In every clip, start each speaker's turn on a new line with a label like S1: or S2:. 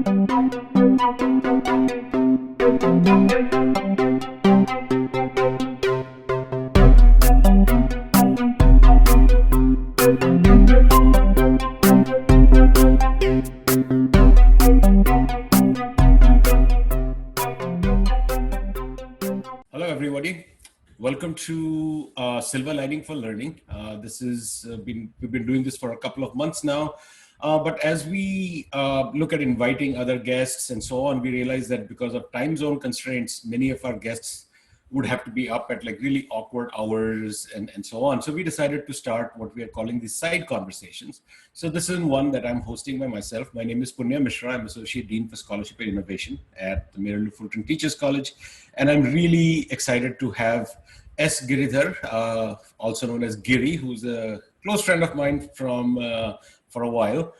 S1: Hello, everybody. Welcome to Silver Lining for Learning. We've been doing this for a couple of months now. But as we look at inviting other guests and so on, we realize that because of time zone constraints, many of our guests would have to be up at like really awkward hours and so on. So we decided to start what we are calling these side conversations. So this is one that I'm hosting by myself. My name is Punya Mishra. I'm Associate Dean for Scholarship and Innovation at the Maryland Fulton Teachers College. And I'm really excited to have S. Giridhar, also known as Giri, who's a close friend of mine from for a while,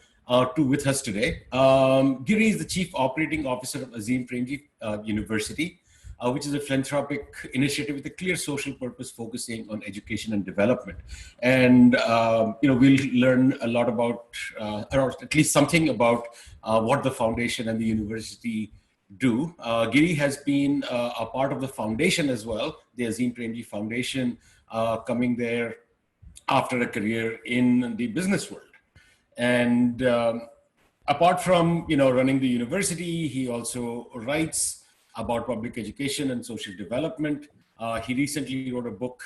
S1: with us today. Giri is the Chief Operating Officer of Azim Premji University, which is a philanthropic initiative with a clear social purpose focusing on education and development. And we'll learn a lot about, or at least something about what the foundation and the university do. Giri has been a part of the foundation as well, the Azim Premji Foundation, coming there after a career in the business world. And apart from running the university, he also writes about public education and social development. He recently wrote a book,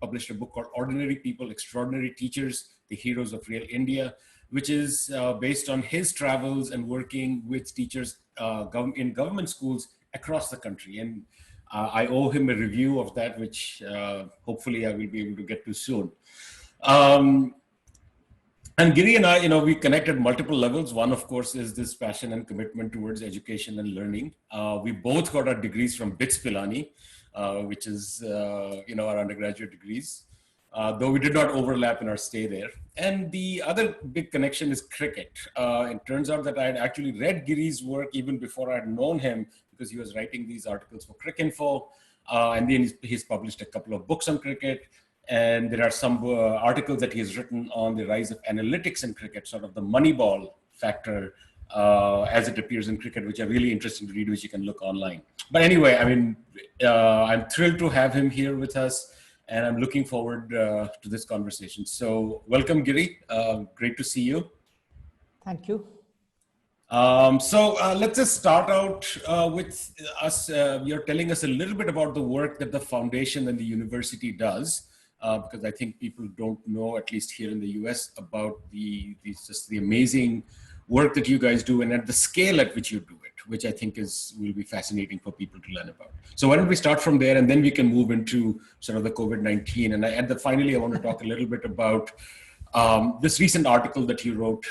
S1: published a book called Ordinary People, Extraordinary Teachers, The Heroes of Real India, which is based on his travels and working with teachers in government schools across the country. And I owe him a review of that, which hopefully I will be able to get to soon. And Giri and I, we connect at multiple levels. One, of course, is this passion and commitment towards education and learning. We both got our degrees from BITS Pilani, which is, our undergraduate degrees, though we did not overlap in our stay there. And the other big connection is cricket. It turns out that I had actually read Giri's work even before I had known him, because he was writing these articles for Cricinfo. And then he's published a couple of books on cricket. And there are some articles that he has written on the rise of analytics in cricket, sort of the Moneyball factor as it appears in cricket, which are really interesting to read, which you can look online. But anyway, I'm thrilled to have him here with us, and I'm looking forward to this conversation. So welcome, Giri. Great to see you.
S2: Thank you.
S1: Let's just start out with us. You're telling us a little bit about the work that the foundation and the university does. Because I think people don't know, at least here in the US, about the amazing work that you guys do and at the scale at which you do it, which I think will be fascinating for people to learn about. So why don't we start from there, and then we can move into sort of the COVID-19. And finally, I want to talk a little bit about this recent article that you wrote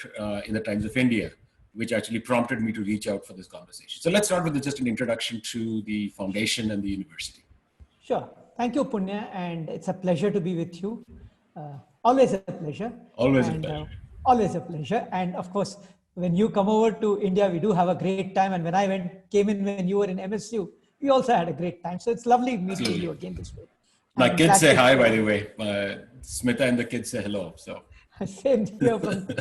S1: in the Times of India, which actually prompted me to reach out for this conversation. So let's start with just an introduction to the foundation and the university.
S2: Sure. Thank you, Punya, and it's a pleasure to be with you. Always a pleasure.
S1: Always a pleasure.
S2: Always a pleasure. And of course, when you come over to India, we do have a great time. And when I came in when you were in MSU, we also had a great time. So it's lovely meeting you again this way.
S1: My kids say hi, by the way. Smita and the kids say hello. So
S2: same here from them.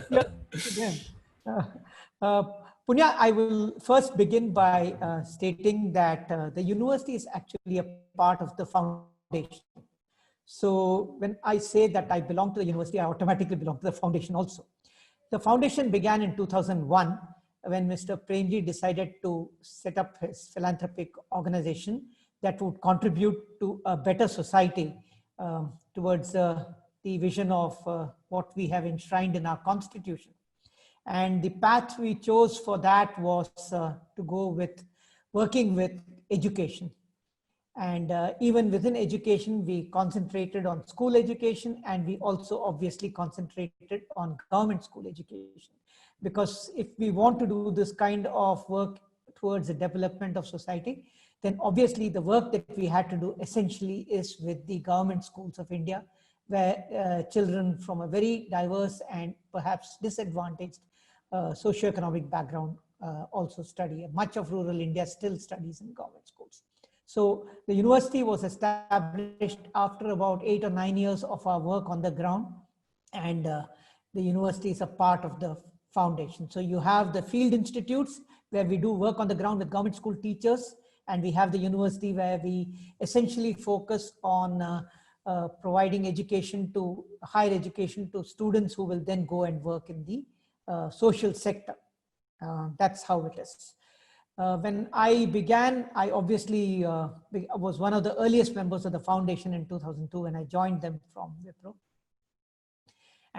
S2: Punya, I will first begin by stating that the university is actually a part of the foundation. So when I say that I belong to the university, I automatically belong to the foundation also. The foundation began in 2001 when Mr. Premji decided to set up his philanthropic organization that would contribute to a better society towards the vision of what we have enshrined in our constitution. And the path we chose for that was to go with working with education. And even within education, we concentrated on school education, and we also obviously concentrated on government school education. Because if we want to do this kind of work towards the development of society, then obviously the work that we had to do essentially is with the government schools of India, where children from a very diverse and perhaps disadvantaged socioeconomic background also study. Much of rural India still studies in government schools. So the university was established after about 8 or 9 years of our work on the ground, and the university is a part of the foundation. So you have the field institutes where we do work on the ground with government school teachers, and we have the university where we essentially focus on providing education to higher education to students who will then go and work in the social sector. That's how it is. When I began, I obviously was one of the earliest members of the foundation in 2002, and I joined them from Wipro.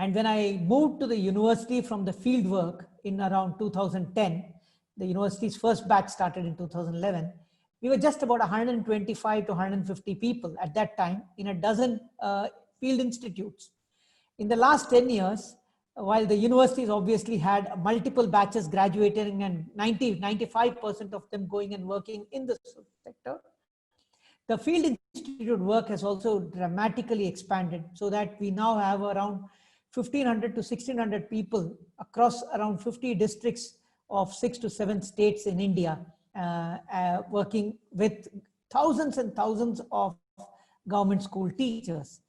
S2: And when I moved to the university from the field work in around 2010, the university's first batch started in 2011. We were just about 125 to 150 people at that time in a dozen field institutes. In the last 10 years, while the universities obviously had multiple batches graduating and 95% of them going and working in the sector, the field institute work has also dramatically expanded so that we now have around 1,500 to 1,600 people across around 50 districts of 6 to 7 states in India, working with thousands and thousands of government school teachers.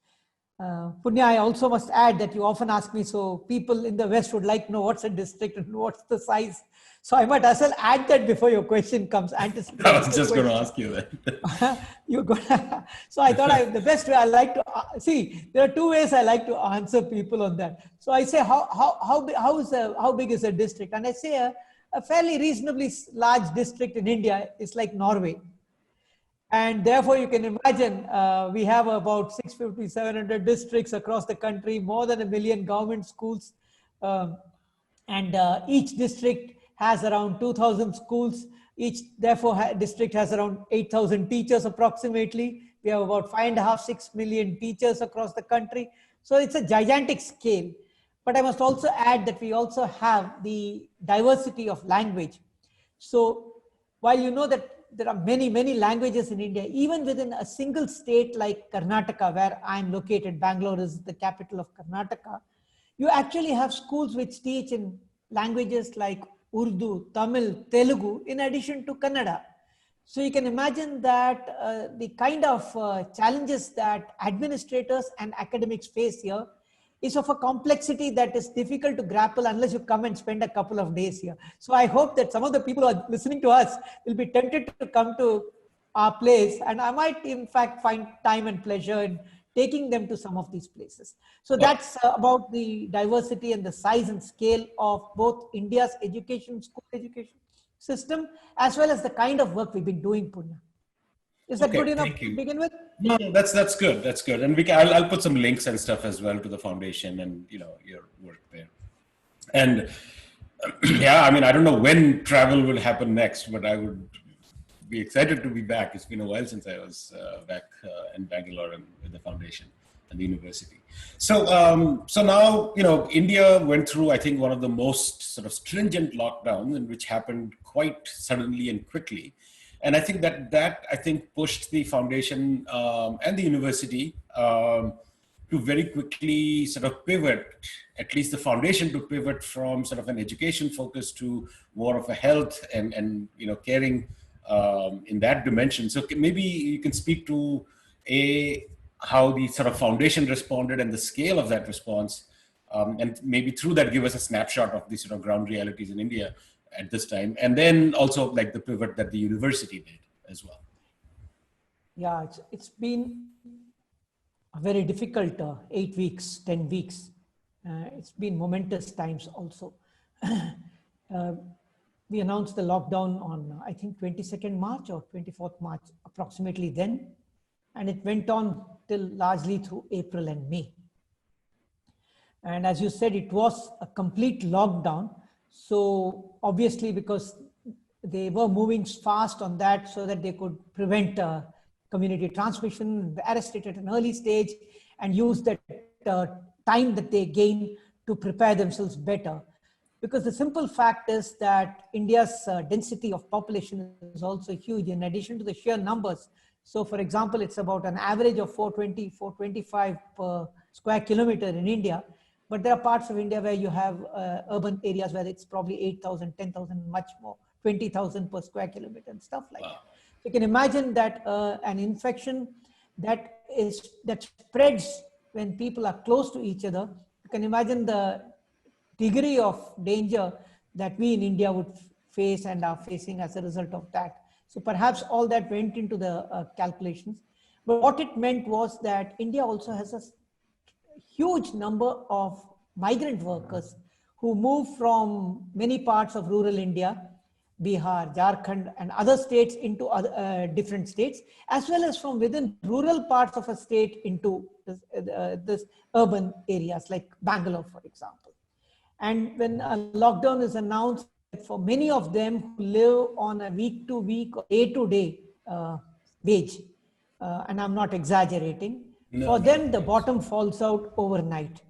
S2: Punya, I also must add that you often ask me, so people in the West would like to know what's a district and what's the size. So I might as well add that before your question comes.
S1: I was just going to ask you that.
S2: So I thought the best way I like to see, there are two ways I like to answer people on that. So I say, how big is a district? And I say a fairly reasonably large district in India is like Norway. And therefore, you can imagine we have about 650, 700 districts across the country, more than 1 million government schools. And each district has around 2,000 schools. Each, therefore, district has around 8,000 teachers approximately. We have about 5.5, 6 million teachers across the country. So it's a gigantic scale. But I must also add that we also have the diversity of language. So while you know that there are many, many languages in India, even within a single state like Karnataka, where I'm located, Bangalore is the capital of Karnataka, you actually have schools which teach in languages like Urdu, Tamil, Telugu, in addition to Kannada. So you can imagine that the kind of challenges that administrators and academics face here is of a complexity that is difficult to grapple unless you come and spend a couple of days here. So I hope that some of the people who are listening to us will be tempted to come to our place, and I might in fact find time and pleasure in taking them to some of these places. So that's about the diversity and the size and scale of both India's school education system, as well as the kind of work we've been doing, Punya. Is that good enough to begin with?
S1: No, that's good. That's good. And I'll put some links and stuff as well to the foundation and your work there. And yeah, I mean, I don't know when travel will happen next, but I would be excited to be back. It's been a while since I was back in Bangalore and with the foundation and the university. So so now India went through, I think, one of the most sort of stringent lockdowns, and which happened quite suddenly and quickly. And I think that pushed the foundation and the university to very quickly sort of pivot, at least the foundation to pivot from sort of an education focus to more of a health and caring in that dimension. So maybe you can speak to how the sort of foundation responded and the scale of that response, and maybe through that give us a snapshot of the sort of ground realities in India at this time, and then also like the pivot that the university did as well.
S2: Yeah, it's been a very difficult 8 weeks, 10 weeks. It's been momentous times also. We announced the lockdown on, I think, 22nd March or 24th March, approximately then. And it went on till largely through April and May. And as you said, it was a complete lockdown. So obviously, because they were moving fast on that so that they could prevent community transmission, arrest it at an early stage, and use that time that they gain to prepare themselves better. Because the simple fact is that India's density of population is also huge in addition to the sheer numbers. So for example, it's about an average of 420, 425 per square kilometer in India. But there are parts of India where you have urban areas where it's probably 8,000, 10,000, much more, 20,000 per square kilometer and stuff like that. So you can imagine that an infection that spreads when people are close to each other, you can imagine the degree of danger that we in India would face and are facing as a result of that. So perhaps all that went into the calculations. But what it meant was that India also has a huge number of migrant workers who move from many parts of rural India, Bihar, Jharkhand, and other states into other, different states, as well as from within rural parts of a state into this urban areas like Bangalore, for example. And when a lockdown is announced, for many of them who live on a week to week or day to day wage, and I'm not exaggerating,
S1: No,
S2: for
S1: no.
S2: them the bottom falls out overnight.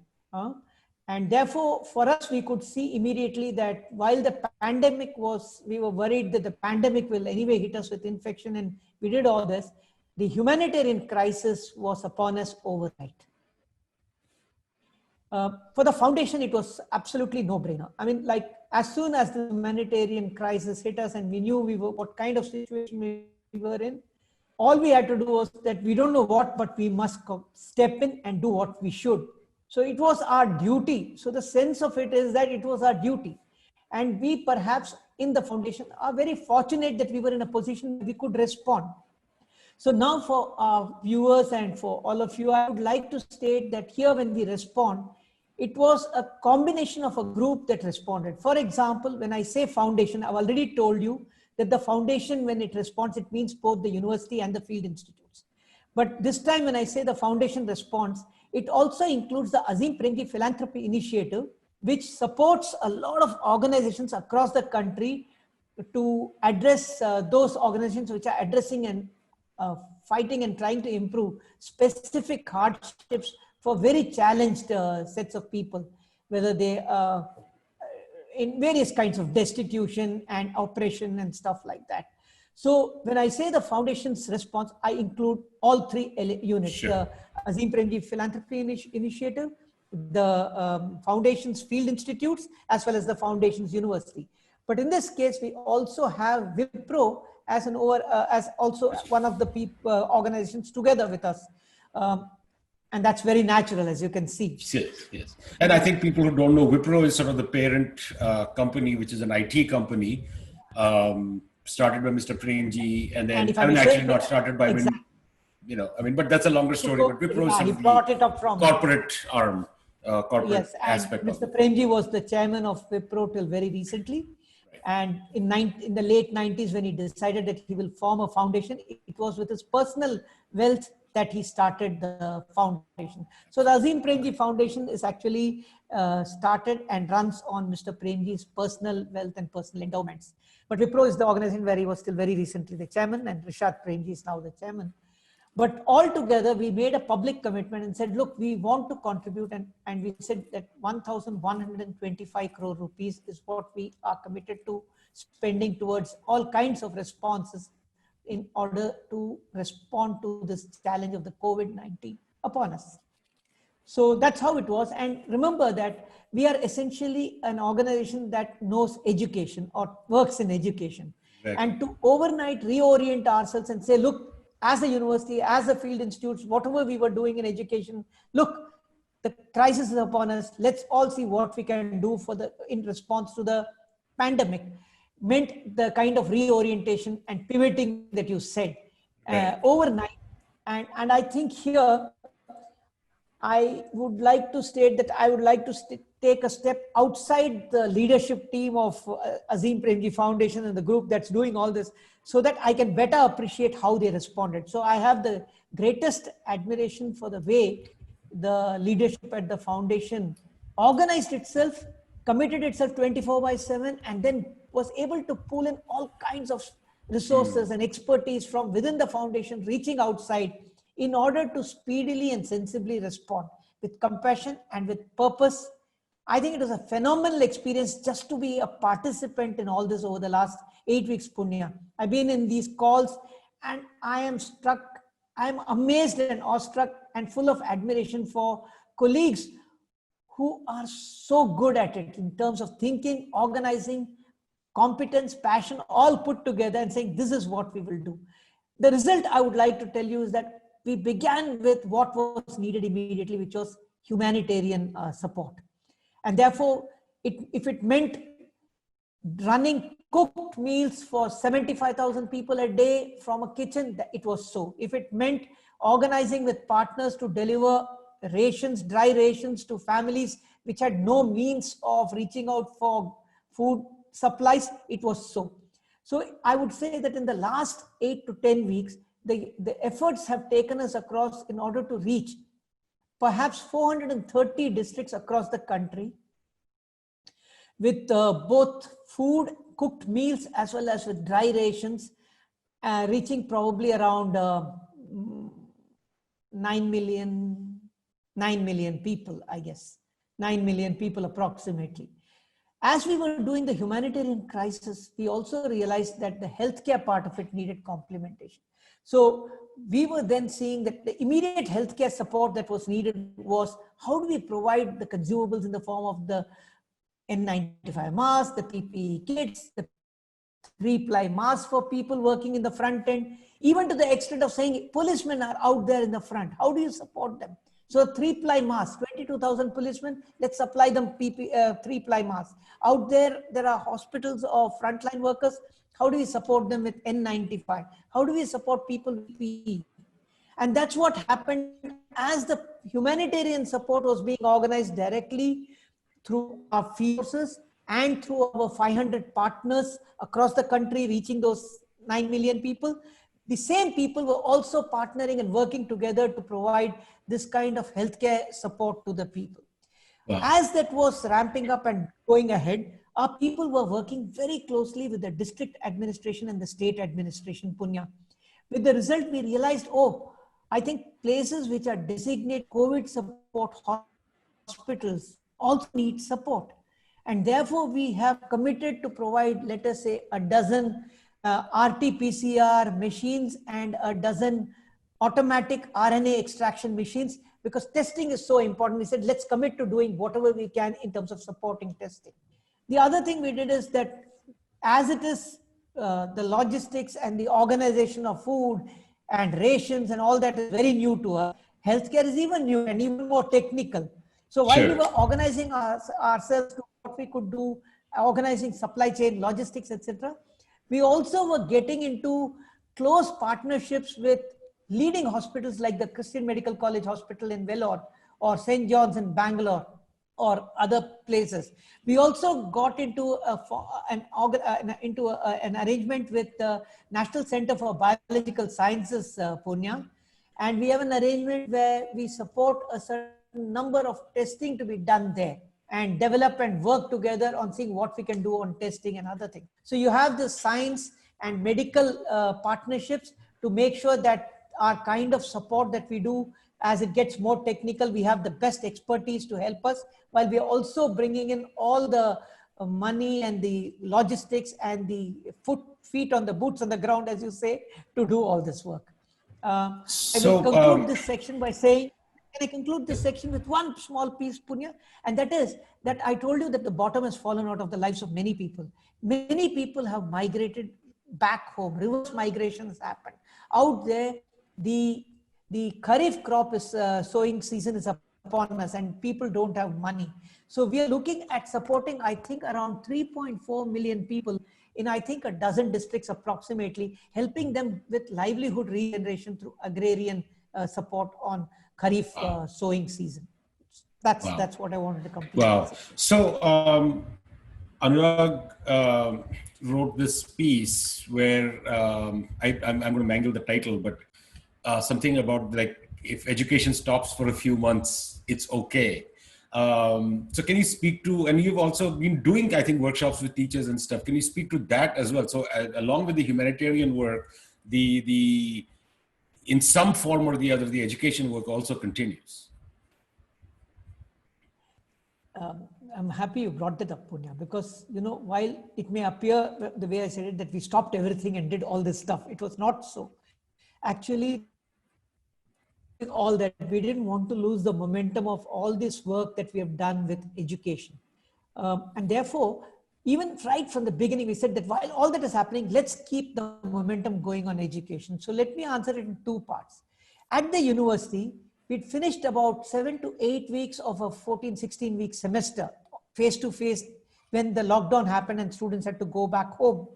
S2: And therefore, for us, we could see immediately that while the pandemic was, we were worried that the pandemic will anyway hit us with infection, and we did all this, the humanitarian crisis was upon us overnight. For the foundation, it was absolutely no-brainer. I mean, like, as soon as the humanitarian crisis hit us and we knew what kind of situation we were in, all we had to do was that we don't know what, but we must step in and do what we should. So it was our duty. So the sense of it is that it was our duty. And we perhaps in the foundation are very fortunate that we were in a position where we could respond. So now for our viewers and for all of you, I would like to state that here when we respond, it was a combination of a group that responded. For example, when I say foundation, I've already told you that the foundation, when it responds, it means both the university and the field institutes. But this time when I say the foundation responds, it also includes the Azim Premji Philanthropy Initiative, which supports a lot of organizations across the country to address those organizations which are addressing and fighting and trying to improve specific hardships for very challenged sets of people, whether they in various kinds of destitution and oppression and stuff like that. So when I say the foundation's response, I include all three units:
S1: Sure.
S2: the Azim Premji Philanthropy Initiative, the foundation's field institutes, as well as the foundation's university. But in this case, we also have Wipro as as also one of the organizations together with us. And that's very natural, as you can see.
S1: Yes, yes. And I think people who don't know, Wipro is sort of the parent company, which is an IT company, started by Mr. Premji, and then, I mean, actually not started by,
S2: exactly.
S1: you know, I mean, but that's a longer story. But Wipro is sort
S2: He
S1: of
S2: brought it up from
S1: corporate arm, corporate
S2: yes, and
S1: aspect.
S2: Mr. Premji was the chairman of Wipro till very recently. Right. And in the late 90s, when he decided that he will form a foundation, it was with his personal wealth that he started the foundation. So the Azim Premji Foundation is actually started and runs on Mr. Premji's personal wealth and personal endowments. But Wipro is the organization where he was still very recently the chairman, and Rishad Premji is now the chairman. But altogether, we made a public commitment and said, look, we want to contribute. And we said that 1,125 crore rupees is what we are committed to spending towards all kinds of responses in order to respond to this challenge of the COVID-19 upon us. So that's how it was. And remember that we are essentially an organization that knows education or works in education. Right. And to overnight reorient ourselves and say, look, as a university, as a field institute, whatever we were doing in education, look, the crisis is upon us. Let's all see what we can do in response to the pandemic. Meant the kind of reorientation and pivoting that you said overnight. And I think here, I would like to state that I would like to take a step outside the leadership team of Azim Premji Foundation and the group that's doing all this, so that I can better appreciate how they responded. So I have the greatest admiration for the way the leadership at the foundation organized itself, committed itself 24/7, and then was able to pull in all kinds of resources and expertise from within the foundation, reaching outside in order to speedily and sensibly respond with compassion and with purpose. I think it was a phenomenal experience just to be a participant in all this over the last 8 weeks, Punya. I've been in these calls and I am struck, I'm amazed and awestruck and full of admiration for colleagues who are so good at it in terms of thinking, organizing, competence, passion, all put together and saying, this is what we will do. The result I would like to tell you is that we began with what was needed immediately, which was humanitarian support. And therefore, if it meant running cooked meals for 75,000 people a day from a kitchen, it was so. If it meant organizing with partners to deliver rations, dry rations to families which had no means of reaching out for food supplies, it was so. So I would say that in the last 8 to 10 weeks, the efforts have taken us across in order to reach perhaps 430 districts across the country with both food, cooked meals, as well as with dry rations, reaching probably around 9 million people, I guess. 9 million people approximately. As we were doing the humanitarian crisis, we also realized that the healthcare part of it needed complementation. So we were then seeing that the immediate healthcare support that was needed was, how do we provide the consumables in the form of the N95 masks, the PPE kits, the 3-ply masks for people working in the front end, even to the extent of saying policemen are out there in the front. How do you support them? So 3-ply masks, 22,000 policemen, let's supply them 3-ply masks. Out there, there are hospitals of frontline workers. How do we support them with N95? How do we support people with PPE? And that's what happened as the humanitarian support was being organized directly through our field forces and through our 500 partners across the country, reaching those 9 million people. The same people were also partnering and working together to provide this kind of healthcare support to the people. Wow. As that was ramping up and going ahead, our people were working very closely with the district administration and the state administration, Punya. With the result, we realized, oh, I think places which are designated COVID support hospitals also need support. And therefore, we have committed to provide, let us say, a dozen RT-PCR machines and a dozen automatic RNA extraction machines, because testing is so important. We said, let's commit to doing whatever we can in terms of supporting testing. The other thing we did is that, as it is the logistics and the organization of food and rations and all that is very new to us, healthcare is even new and even more technical. So while we were organizing ourselves to what we could do, organizing supply chain, logistics, etc., we also were getting into close partnerships with leading hospitals like the Christian Medical College Hospital in Vellore or St. John's in Bangalore or other places. We also got into an arrangement with the National Center for Biological Sciences, Pune, and we have an arrangement where we support a certain number of testing to be done there and develop and work together on seeing what we can do on testing and other things. So you have the science and medical partnerships to make sure that our kind of support that we do, as it gets more technical, we have the best expertise to help us, while we are also bringing in all the money and the logistics and the feet on the boots on the ground, as you say, to do all this work. I will conclude this section by saying, can I conclude this section with one small piece, Punya? And that is that I told you that the bottom has fallen out of the lives of many people. Many people have migrated back home. Reverse migration has happened. Out there, the Kharif crop is sowing season is upon us and people don't have money. So we are looking at supporting, I think, around 3.4 million people in, I think, a dozen districts approximately, helping them with livelihood regeneration through agrarian support on Kharif sowing season. That's what I wanted to complete.
S1: Wow. So Anurag wrote this piece where I'm going to mangle the title, but something about like, if education stops for a few months, it's okay. So can you speak to, and you've also been doing, I think, workshops with teachers and stuff. Can you speak to that as well? So along with the humanitarian work, in some form or the other, the education work also continues.
S2: I'm happy you brought that up, Punya, because, you know, while it may appear the way I said it, that we stopped everything and did all this stuff, it was not so. Actually, all that, we didn't want to lose the momentum of all this work that we have done with education. And therefore, even right from the beginning, we said that while all that is happening, let's keep the momentum going on education. So let me answer it in two parts. At the university, we'd finished about 7 to 8 weeks of a 14, 16 week semester face to face when the lockdown happened and students had to go back home.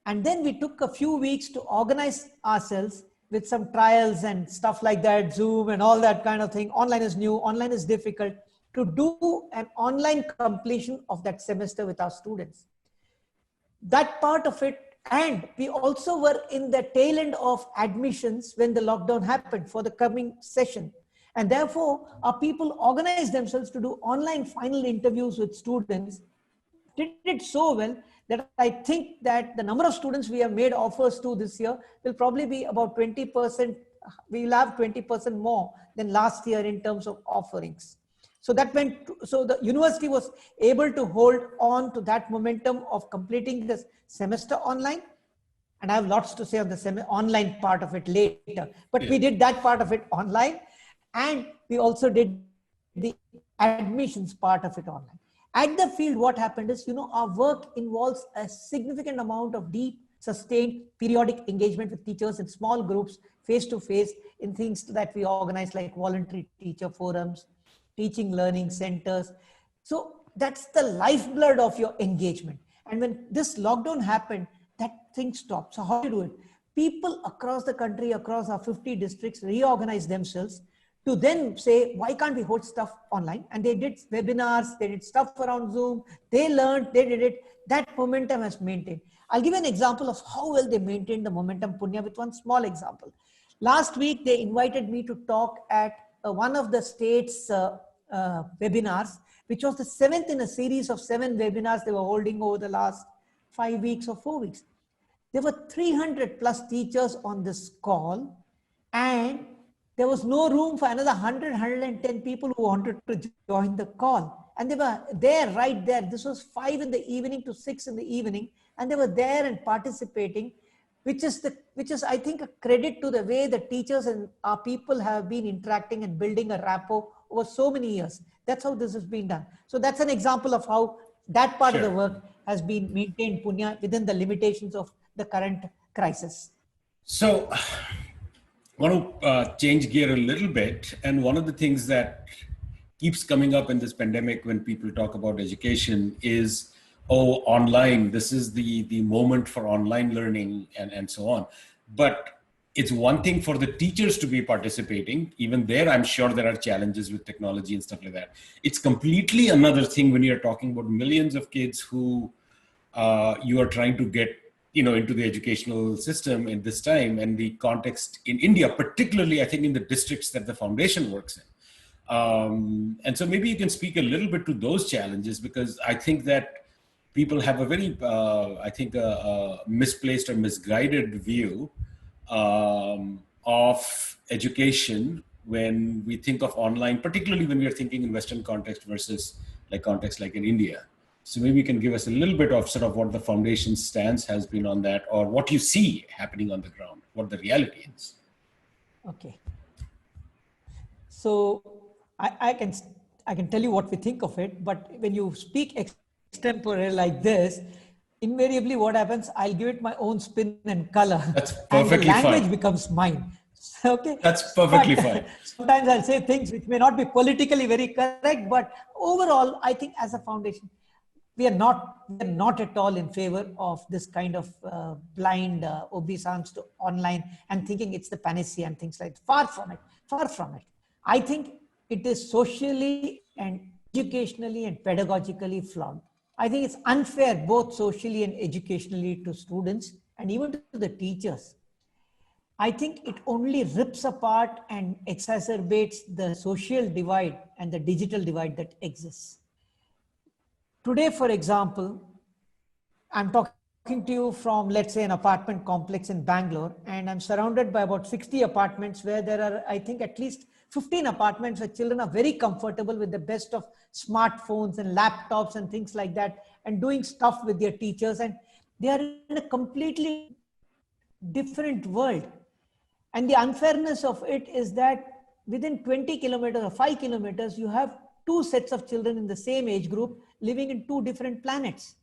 S2: And then we took a few weeks to organize ourselves with some trials and stuff like that, Zoom and all that kind of thing. Online is new, online is difficult, to do an online completion of that semester with our students. That part of it, and we also were in the tail end of admissions when the lockdown happened for the coming session. And therefore, our people organized themselves to do online final interviews with students, did it so well that I think that the number of students we have made offers to this year will probably be about 20%. We will have 20% more than last year in terms of offerings. So that meant, so the university was able to hold on to that momentum of completing this semester online. And I have lots to say on the online part of it later, but we did that part of it online, and we also did the admissions part of it online. At the field, what happened is, our work involves a significant amount of deep, sustained, periodic engagement with teachers in small groups, face-to-face, in things that we organize like voluntary teacher forums, teaching learning centers. So that's the lifeblood of your engagement. And when this lockdown happened, that thing stopped. So how do you do it? People across the country, across our 50 districts, reorganized themselves to then say, why can't we hold stuff online? And they did webinars, they did stuff around Zoom, they learned, they did it. That momentum has maintained. I'll give you an example of how well they maintained the momentum, Punya, with one small example. Last week, they invited me to talk at one of the state's webinars, which was the 7th in a series of 7 webinars they were holding over the last 5 weeks or 4 weeks. There were 300 plus teachers on this call, and there was no room for another 100, 110 people who wanted to join the call. And they were there, right there. This was 5 in the evening to 6 in the evening. And they were there and participating, which is, I think, a credit to the way the teachers and our people have been interacting and building a rapport over so many years. That's how this has been done. So that's an example of how that part of the work has been maintained, Punya, within the limitations of the current crisis.
S1: So I want to change gear a little bit. And one of the things that keeps coming up in this pandemic when people talk about education is, oh, online, this is the moment for online learning and so on. But it's one thing for the teachers to be participating. Even there, I'm sure there are challenges with technology and stuff like that. It's completely another thing when you're talking about millions of kids who you are trying to get into the educational system in this time, and the context in India, particularly, I think, in the districts that the foundation works in. And so maybe you can speak a little bit to those challenges, because I think that people have a very, misplaced or misguided view of education when we think of online, particularly when we are thinking in Western context versus context like in India. So maybe you can give us a little bit of sort of what the foundation's stance has been on that, or what you see happening on the ground, what the reality is.
S2: Okay. So I can tell you what we think of it, but when you speak extempore like this, invariably what happens, I'll give it my own spin and color.
S1: That's perfectly
S2: and the language
S1: fine.
S2: becomes mine. Okay.
S1: That's perfectly fine.
S2: Sometimes I'll say things which may not be politically very correct, but overall, I think as a foundation, we are not at all in favor of this kind of blind obeisance to online and thinking it's the panacea and things like that. Far from it. Far from it. I think it is socially and educationally and pedagogically flawed. I think it's unfair both socially and educationally to students and even to the teachers. I think it only rips apart and exacerbates the social divide and the digital divide that exists. Today, for example, I'm talking to you from, let's say, an apartment complex in Bangalore, and I'm surrounded by about 60 apartments where there are, I think, at least 15 apartments where children are very comfortable with the best of smartphones and laptops and things like that, and doing stuff with their teachers, and they are in a completely different world. And the unfairness of it is that within 20 kilometers or 5 kilometers, you have 2 sets of children in the same age group living in 2 different planets.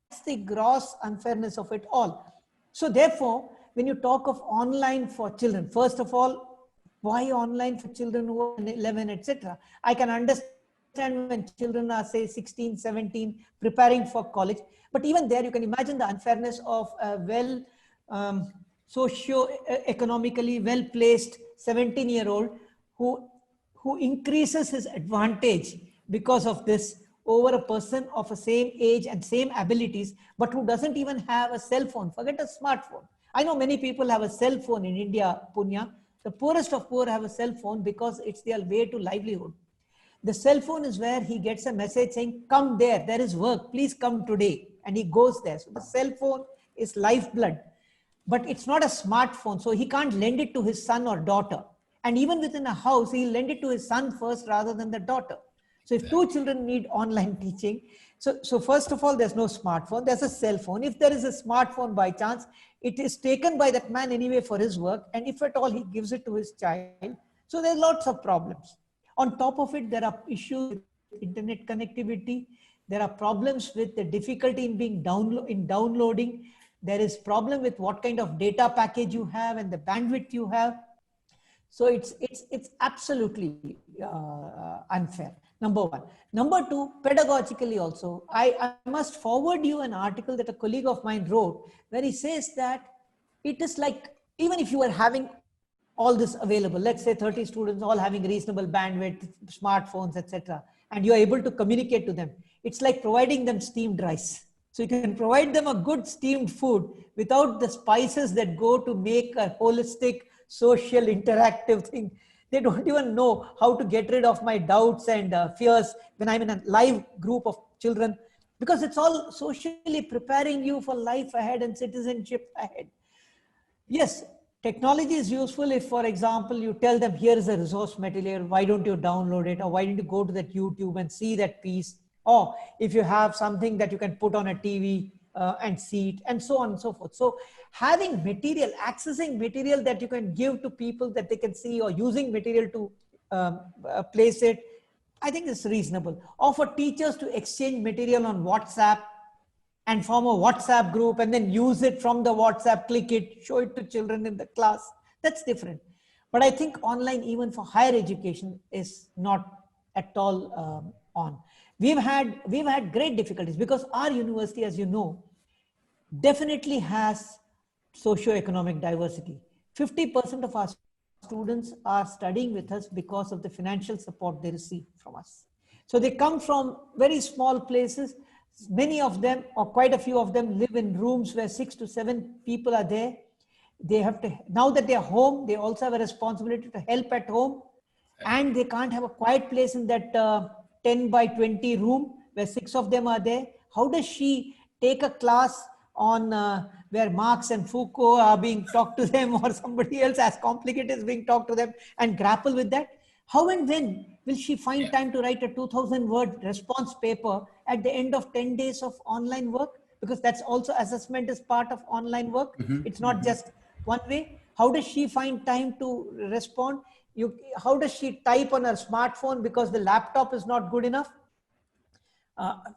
S2: That's the gross unfairness of it all. So therefore, when you talk of online for children, first of all, why online for children who are 11, etc.? I can understand when children are, say, 16, 17, preparing for college. But even there, you can imagine the unfairness of a socio-economically well-placed 17-year-old who, who increases his advantage because of this over a person of the same age and same abilities, but who doesn't even have a cell phone. Forget a smartphone. I know many people have a cell phone in India, Punya. The poorest of poor have a cell phone because it's their way to livelihood. The cell phone is where he gets a message saying, come there is work, please come today. And he goes there. So the cell phone is lifeblood, but it's not a smartphone. So he can't lend it to his son or daughter. And even within a house, he'll lend it to his son first rather than the daughter. So if two children need online teaching, so first of all, there's no smartphone, there's a cell phone. If there is a smartphone by chance, it is taken by that man anyway for his work. And if at all, he gives it to his child. So there's lots of problems. On top of it, there are issues with internet connectivity. There are problems with the difficulty in being downloading. There is problem with what kind of data package you have and the bandwidth you have. So it's absolutely unfair. Number one. Number two, pedagogically also, I must forward you an article that a colleague of mine wrote where he says that it is like, even if you are having all this available, let's say 30 students all having reasonable bandwidth, smartphones, etc., and you're able to communicate to them, it's like providing them steamed rice. So you can provide them a good steamed food without the spices that go to make a holistic, social, interactive thing. They don't even know how to get rid of my doubts and fears when I'm in a live group of children, because it's all socially preparing you for life ahead and citizenship ahead. Yes, technology is useful if, for example, you tell them, here is a resource material, why don't you download it? Or why don't you go to that YouTube and see that piece? Or if you have something that you can put on a TV and see it, and so on and so forth. So having material, accessing material that you can give to people that they can see, or using material to place it, I think it's reasonable. Or for teachers to exchange material on WhatsApp and form a WhatsApp group and then use it from the WhatsApp, click it, show it to children in the class. That's different. But I think online, even for higher education, is not at all on. We've had great difficulties because our university, as you know, definitely has socio-economic diversity. 50% of our students are studying with us because of the financial support they receive from us. So they come from very small places. Many of them, or quite a few of them, live in rooms where 6 to 7 people are there. They have to, now that they're home, they also have a responsibility to help at home. And they can't have a quiet place in that 10 by 20 room where 6 of them are there. How does she take a class on where Marx and Foucault are being talked to them, or somebody else as complicated is being talked to them, and grapple with that? How and when will she find time to write a 2,000-word response paper at the end of 10 days of online work? Because that's also, assessment is part of online work. It's not just one way. How does she find time to respond? How does she type on her smartphone because the laptop is not good enough?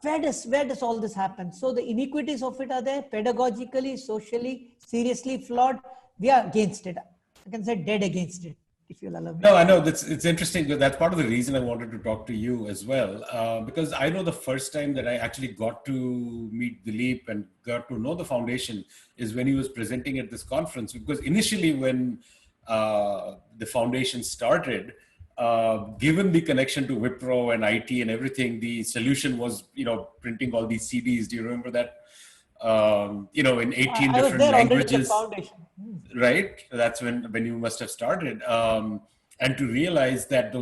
S2: Where does all this happen? So the inequities of it are there, pedagogically, socially, seriously flawed. We are against it. I can say dead against it, if you'll allow me.
S1: No, I know it's interesting. That's part of the reason I wanted to talk to you as well, because I know the first time that I actually got to meet Dilip and got to know the foundation is when he was presenting at this conference. Because initially, when the foundation started, given the connection to Wipro and IT and everything, the solution was, printing all these CDs. Do you remember that? In 18 different languages, right? That's when you must have started. And to realize that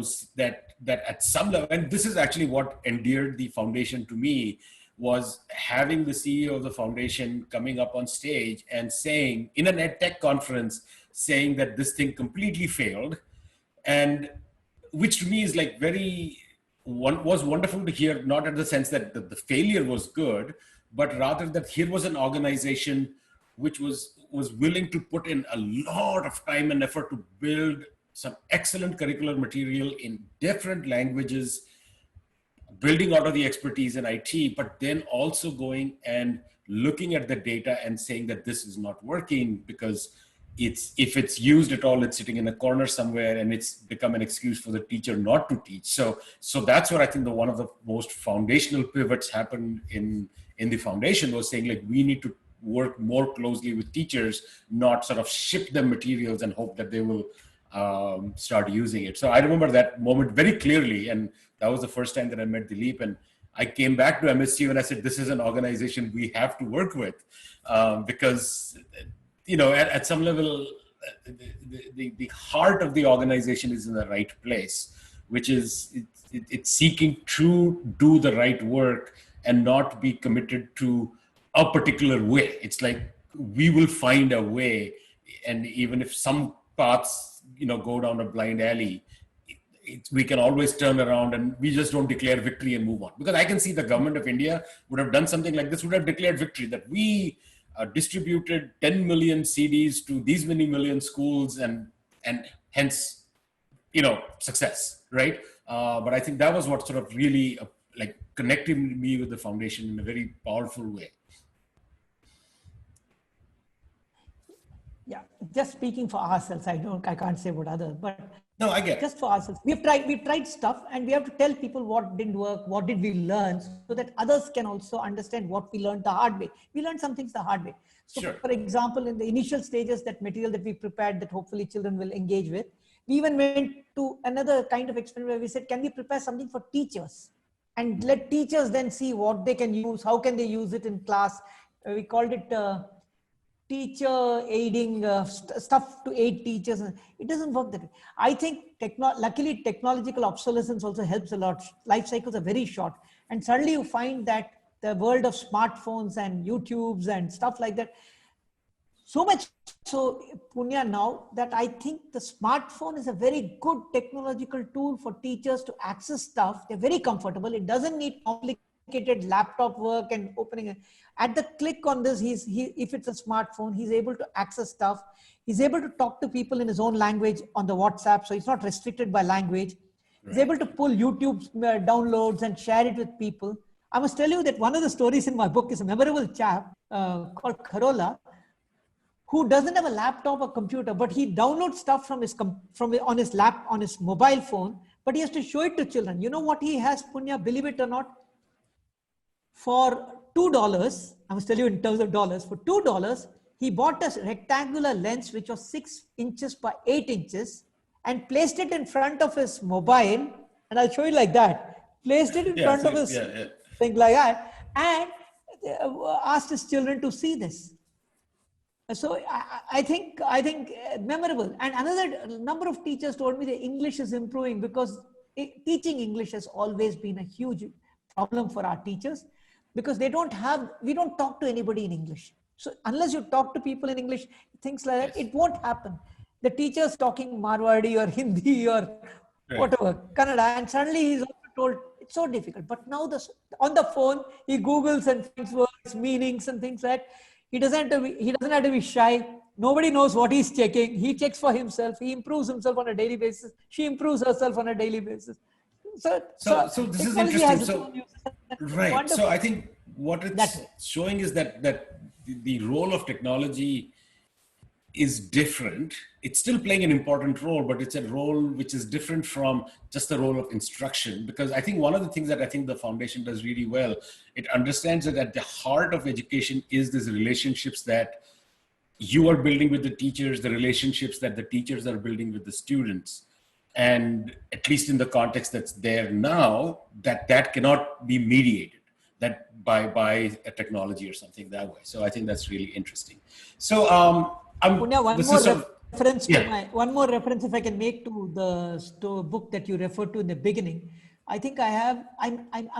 S1: that at some level, and this is actually what endeared the foundation to me, was having the CEO of the foundation coming up on stage and saying in an EdTech conference, saying that this thing completely failed, and which to me is like was wonderful to hear, not in the sense that the failure was good, but rather that here was an organization which was willing to put in a lot of time and effort to build some excellent curricular material in different languages, building out of the expertise in IT, but then also going and looking at the data and saying that this is not working because if it's used at all, it's sitting in a corner somewhere, and it's become an excuse for the teacher not to teach. So that's what I think one of the most foundational pivots happened in the foundation, was saying, like, we need to work more closely with teachers, not sort of ship them materials and hope that they will start using it. So I remember that moment very clearly, and that was the first time that I met Dilip, and I came back to MSU and I said, this is an organization we have to work with, because, at some level, the heart of the organization is in the right place, which is it's seeking to do the right work and not be committed to a particular way. It's like, we will find a way, and even if some paths, go down a blind alley, we can always turn around, and we just don't declare victory and move on. Because I can see the government of India would have done something like this, would have declared victory, that we distributed 10 million CDs to these many million schools, and hence, success, right? But I think that was what sort of really like connected me with the foundation in a very powerful way.
S2: Yeah, just speaking for ourselves, I can't say what others, but
S1: no, I get
S2: just for ourselves. We've tried stuff, and we have to tell people what didn't work, what did we learn, so that others can also understand what we learned the hard way. We learned some things the hard way. So,
S1: sure.
S2: For example, in the initial stages, that material that we prepared, that hopefully children will engage with, we even went to another kind of experiment where we said, can we prepare something for teachers, and let teachers then see what they can use, how can they use it in class. We called it teacher aiding stuff to aid teachers. It doesn't work that way. I think luckily technological obsolescence also helps a lot. Life cycles are very short, and suddenly you find that the world of smartphones and YouTubes and stuff like that, so much so, Punya, now that I think the smartphone is a very good technological tool for teachers to access stuff. They're very comfortable. It doesn't need complicated laptop work and opening it. At the click on this, if it's a smartphone, he's able to access stuff. He's able to talk to people in his own language on the WhatsApp, so he's not restricted by language. Right. He's able to pull YouTube downloads and share it with people. I must tell you that one of the stories in my book is a memorable chap called Karola, who doesn't have a laptop or computer, but he downloads stuff on his mobile phone, but he has to show it to children. You know what he has, Punya, believe it or not? For $2, I must tell you in terms of dollars, for $2, he bought a rectangular lens which was 6 inches by 8 inches and placed it in front of his mobile. And I'll show you like that. Placed it in front of his thing like that, and asked his children to see this. So I think memorable. And another number of teachers told me the English is improving, because teaching English has always been a huge problem for our teachers, because we don't talk to anybody in English. So unless you talk to people in English, things like that, it won't happen. The teacher's talking Marwadi or Hindi or whatever, Kannada, and suddenly he's also told it's so difficult. But now on the phone, he Googles and finds words, meanings and things like that. He doesn't have to be shy. Nobody knows what he's checking. He checks for himself. He improves himself on a daily basis. She improves herself on a daily basis. So
S1: this is interesting. Right. So I think what it's showing is that the role of technology is different. It's still playing an important role, but it's a role which is different from just the role of instruction. Because I think one of the things that I think the foundation does really well, it understands that at the heart of education is these relationships that you are building with the teachers, the relationships that the teachers are building with the students. And at least in the context that's there now, that cannot be mediated that by a technology or something that way. So I think that's really interesting. So
S2: Punya, one more reference if I can make to the book that you referred to in the beginning. I think I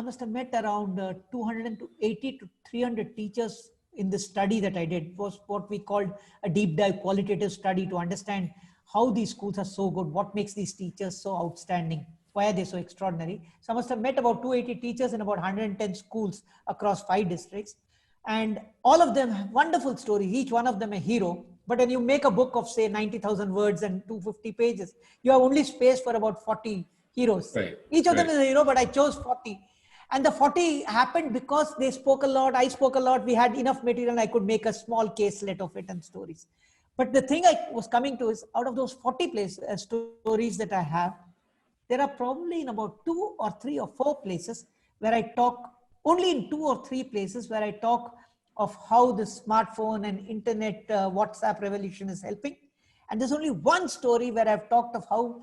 S2: must have met around 280 to 300 teachers in the study that I did. It was what we called a deep dive qualitative study to understand how these schools are so good, what makes these teachers so outstanding, why are they so extraordinary. So I must have met about 280 teachers in about 110 schools across 5 districts. And all of them have wonderful stories, each one of them a hero. But when you make a book of, say, 90,000 words and 250 pages, you have only space for about 40 heroes. Right. Each of them is a hero, but I chose 40. And the 40 happened because they spoke a lot, I spoke a lot, we had enough material, and I could make a small caselet of it and stories. But the thing I was coming to is out of those 40 stories that I have, there are probably in about 2 or 3 or 4 places where I talk, only in 2 or 3 places where I talk of how the smartphone and internet WhatsApp revolution is helping. And there's only one story where I've talked of how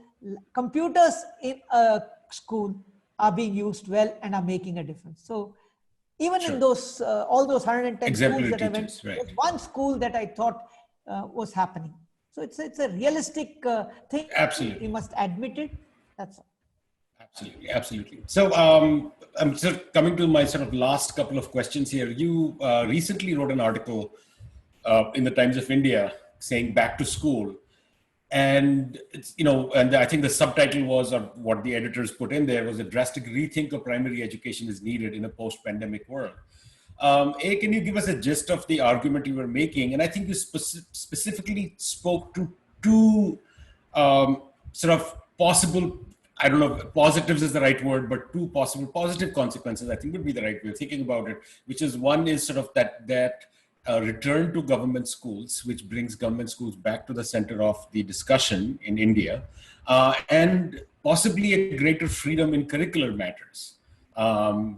S2: computers in a school are being used well and are making a difference. So even in those, all those 110 schools
S1: Exemplary
S2: that I went,
S1: teachers, right.
S2: there's one school that I thought was happening. So it's a realistic thing.
S1: Absolutely.
S2: We must admit it. That's all.
S1: Absolutely, absolutely. So I'm sort of coming to my sort of last couple of questions here. You recently wrote an article in the Times of India saying back to school. And it's, and I think the subtitle was, or what the editors put in there was, a drastic rethink of primary education is needed in a post-pandemic world. Can you give us a gist of the argument you were making? And I think you specifically spoke to two sort of possible, I don't know, positives is the right word, but two possible positive consequences, I think would be the right way of thinking about it, which is one is sort of that return to government schools, which brings government schools back to the center of the discussion in India, and possibly a greater freedom in curricular matters,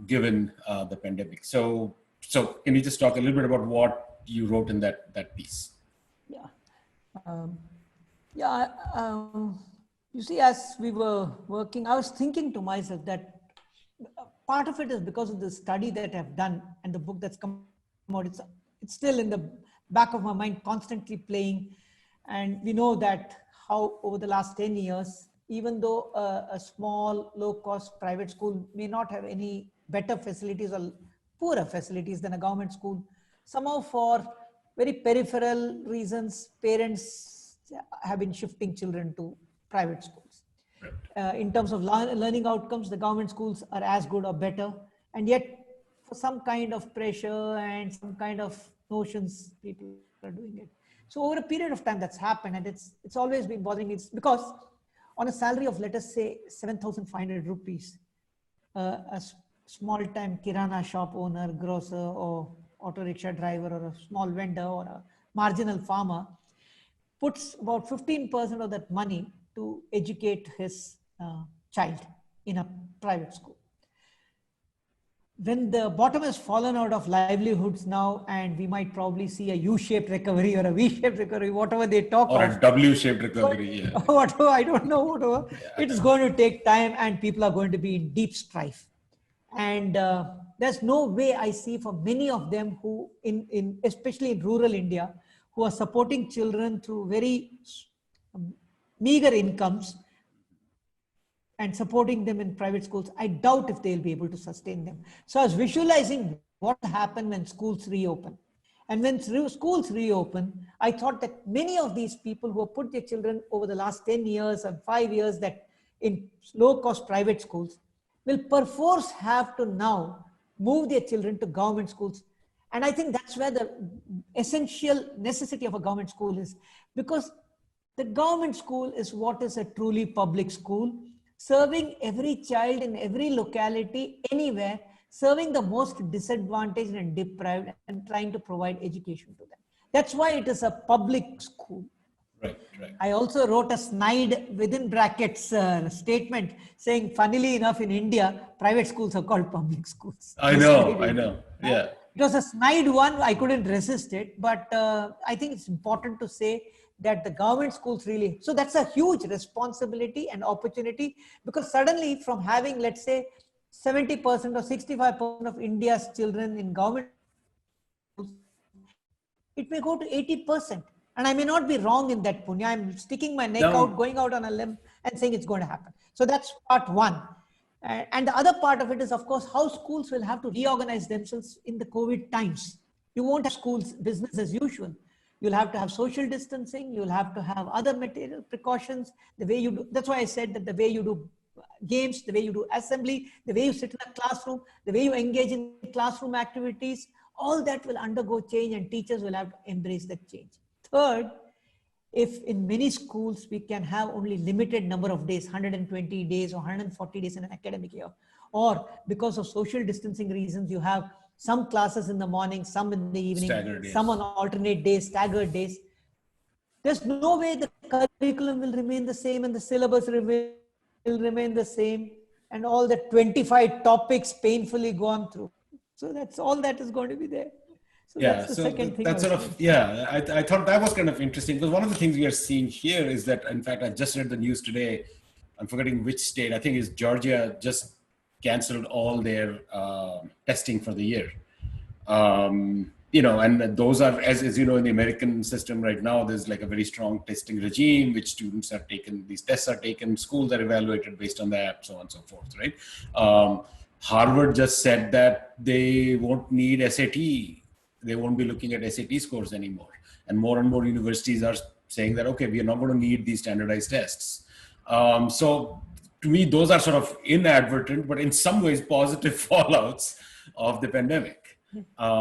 S1: given the pandemic. So can you just talk a little bit about what you wrote in that piece?
S2: Yeah. You see, as we were working, I was thinking to myself that part of it is because of the study that I've done and the book that's come out. It's still in the back of my mind, constantly playing. And we know that how over the last 10 years, even though a small, low-cost private school may not have any better facilities or poorer facilities than a government school, somehow for very peripheral reasons, parents have been shifting children to private schools. In terms of learning outcomes, the government schools are as good or better. And yet, for some kind of pressure and some kind of notions, people are doing it. So over a period of time that's happened, and it's always been bothering me. It's because on a salary of, let us say, 7,500 rupees, a small-time kirana shop owner, grocer, or auto rickshaw driver, or a small vendor, or a marginal farmer puts about 15% of that money to educate his child in a private school. When the bottom has fallen out of livelihoods now, and we might probably see a U-shaped recovery or a V-shaped recovery, whatever they talk
S1: or
S2: of.
S1: Or a W-shaped recovery, yeah.
S2: Whatever, I don't know, whatever. Yeah, it is going to take time, and people are going to be in deep strife. And there's no way I see for many of them who, especially in rural India, who are supporting children through very meager incomes and supporting them in private schools, I doubt if they'll be able to sustain them. So I was visualizing what will happen when schools reopen. And when schools reopen, I thought that many of these people who have put their children over the last 10 years and 5 years that in low-cost private schools will perforce have to now move their children to government schools. And I think that's where the essential necessity of a government school is, because the government school is what is a truly public school, serving every child in every locality, anywhere, serving the most disadvantaged and deprived, and trying to provide education to them. That's why it is a public school.
S1: Right.
S2: I also wrote a snide within brackets statement saying, funnily enough, in India, private schools are called public schools.
S1: I know. Yeah.
S2: It was a snide one. I couldn't resist it. But I think it's important to say that the government schools really, so that's a huge responsibility and opportunity, because suddenly from having, let's say, 70% or 65% of India's children in government schools, it may go to 80%. And I may not be wrong in that, Punya. I'm sticking my neck out, going out on a limb and saying it's going to happen. So that's part one. And the other part of it is, of course, how schools will have to reorganize themselves in the COVID times. You won't have schools business as usual. You'll have to have social distancing. You'll have to have other material precautions. The way you do, that's why I said that the way you do games, the way you do assembly, the way you sit in a classroom, the way you engage in classroom activities, all that will undergo change, and teachers will have to embrace that change. Third, if in many schools we can have only limited number of days, 120 days or 140 days in an academic year, or because of social distancing reasons, you have some classes in the morning, some in the evening, some on alternate days, staggered days. There's no way the curriculum will remain the same and the syllabus will remain the same and all the 25 topics painfully gone through. So that's all that is going to be there. So
S1: Yeah,
S2: that's the
S1: so
S2: second thing.
S1: that sort of, yeah, I thought that was kind of interesting because one of the things we are seeing here is that, in fact, I just read the news today. I'm forgetting which state. I think it's Georgia just canceled all their testing for the year. And those are, as you know, in the American system right now, there's like a very strong testing regime, which students are taken, these tests are taken, schools are evaluated based on that, so on and so forth, right? Harvard just said that they won't need SAT. They won't be looking at SAT scores anymore. And more universities are saying that, okay, we are not going to need these standardized tests. So to me, those are sort of inadvertent, but in some ways positive fallouts of the pandemic.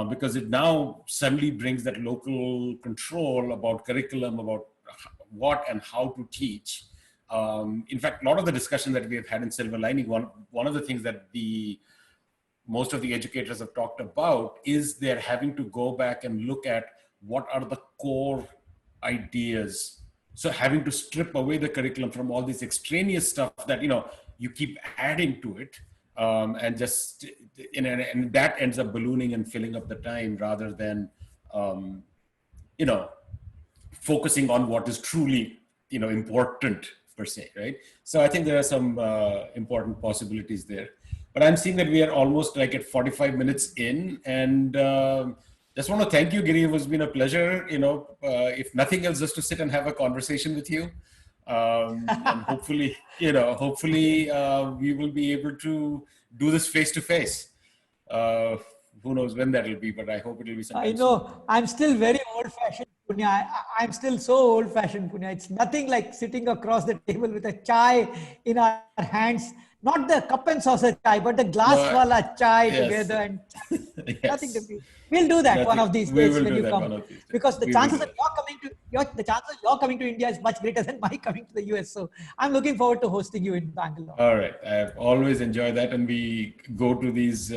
S1: Because it now suddenly brings that local control about curriculum, about what and how to teach. In fact, a lot of the discussion that we have had in Silver Lining, one of the things that most of the educators have talked about is they're having to go back and look at what are the core ideas. So having to strip away the curriculum from all this extraneous stuff that, you keep adding to it. And that ends up ballooning and filling up the time rather than, focusing on what is truly, important per se, right? So I think there are some important possibilities there. But I'm seeing that we are almost like at 45 minutes in, and just want to thank you, Giri. It has been a pleasure, if nothing else, just to sit and have a conversation with you. And hopefully, we will be able to do this face to face. Who knows when that will be, but I hope it will be sometime.
S2: I know. Soon. I'm still very old-fashioned, Punya. I'm still so old-fashioned, Punya. It's nothing like sitting across the table with a chai in our hands. Not the cup and saucer chai, but the glass wala chai together. And yes. Nothing to be. We'll do that one of these days when you come. Because the chances of you're coming to India is much greater than my coming to the US. So I'm looking forward to hosting you in Bangalore.
S1: All right. I've always enjoyed that. And we go to these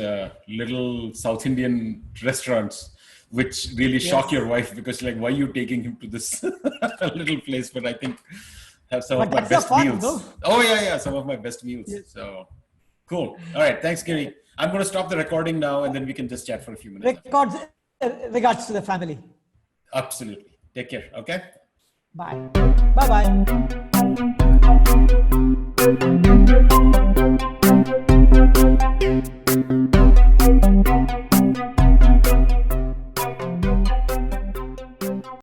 S1: little South Indian restaurants, which really shock your wife because like, why are you taking him to this little place? But I think have some of my best meals. No? Oh yeah. Some of my best meals. Yes. So cool. All right. Thanks, Giri. I'm going to stop the recording now and then we can just chat for a few minutes.
S2: Regards to the family.
S1: Absolutely. Take care. Okay.
S2: Bye. Bye-bye.